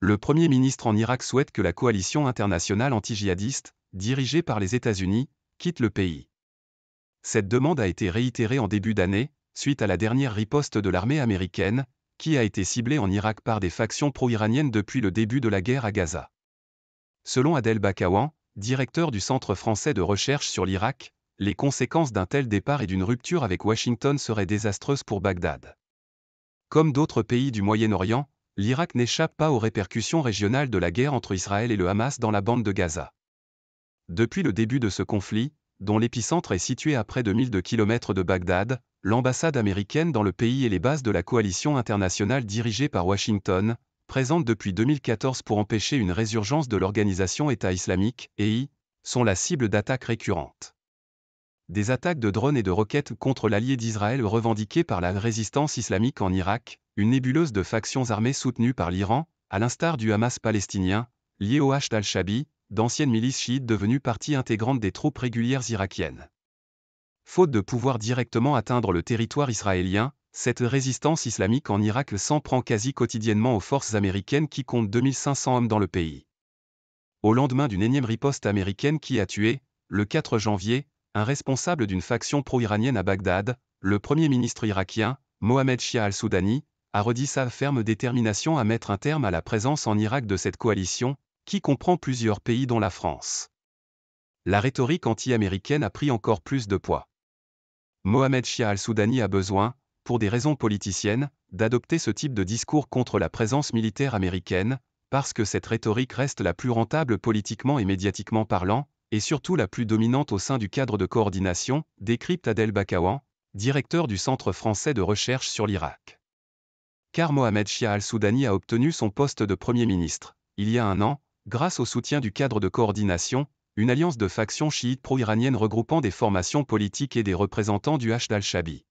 Le Premier ministre en Irak souhaite que la coalition internationale anti-djihadiste, dirigée par les États-Unis, quitte le pays. Cette demande a été réitérée en début d'année, suite à la dernière riposte de l'armée américaine, qui a été ciblée en Irak par des factions pro-iraniennes depuis le début de la guerre à Gaza. Selon Adel Bakawan, directeur du Centre français de recherche sur l'Irak, les conséquences d'un tel départ et d'une rupture avec Washington seraient désastreuses pour Bagdad. Comme d'autres pays du Moyen-Orient, l'Irak n'échappe pas aux répercussions régionales de la guerre entre Israël et le Hamas dans la bande de Gaza. Depuis le début de ce conflit, dont l'épicentre est situé à près de 1002 km de Bagdad, l'ambassade américaine dans le pays et les bases de la coalition internationale dirigée par Washington, présentes depuis 2014 pour empêcher une résurgence de l'organisation État islamique, EI, sont la cible d'attaques récurrentes. Des attaques de drones et de roquettes contre l'allié d'Israël revendiquées par la résistance islamique en Irak, une nébuleuse de factions armées soutenues par l'Iran, à l'instar du Hamas palestinien, lié au Hashd al-Shabi, d'anciennes milices chiites devenues partie intégrante des troupes régulières irakiennes. Faute de pouvoir directement atteindre le territoire israélien, cette résistance islamique en Irak s'en prend quasi quotidiennement aux forces américaines qui comptent 2500 hommes dans le pays. Au lendemain d'une énième riposte américaine qui a tué, le 4 janvier, un responsable d'une faction pro-iranienne à Bagdad, le Premier ministre irakien, Mohamed Shia al-Soudani, a redit sa ferme détermination à mettre un terme à la présence en Irak de cette coalition, qui comprend plusieurs pays dont la France. La rhétorique anti-américaine a pris encore plus de poids. Mohamed Shia al-Soudani a besoin, pour des raisons politiciennes, d'adopter ce type de discours contre la présence militaire américaine, parce que cette rhétorique reste la plus rentable politiquement et médiatiquement parlant, et surtout la plus dominante au sein du cadre de coordination, décrypte Adel Bakawan, directeur du Centre français de recherche sur l'Irak. Car Mohamed Shia al-Soudani a obtenu son poste de Premier ministre, il y a un an, grâce au soutien du cadre de coordination, une alliance de factions chiites pro-iraniennes regroupant des formations politiques et des représentants du Hashd al-Shabi.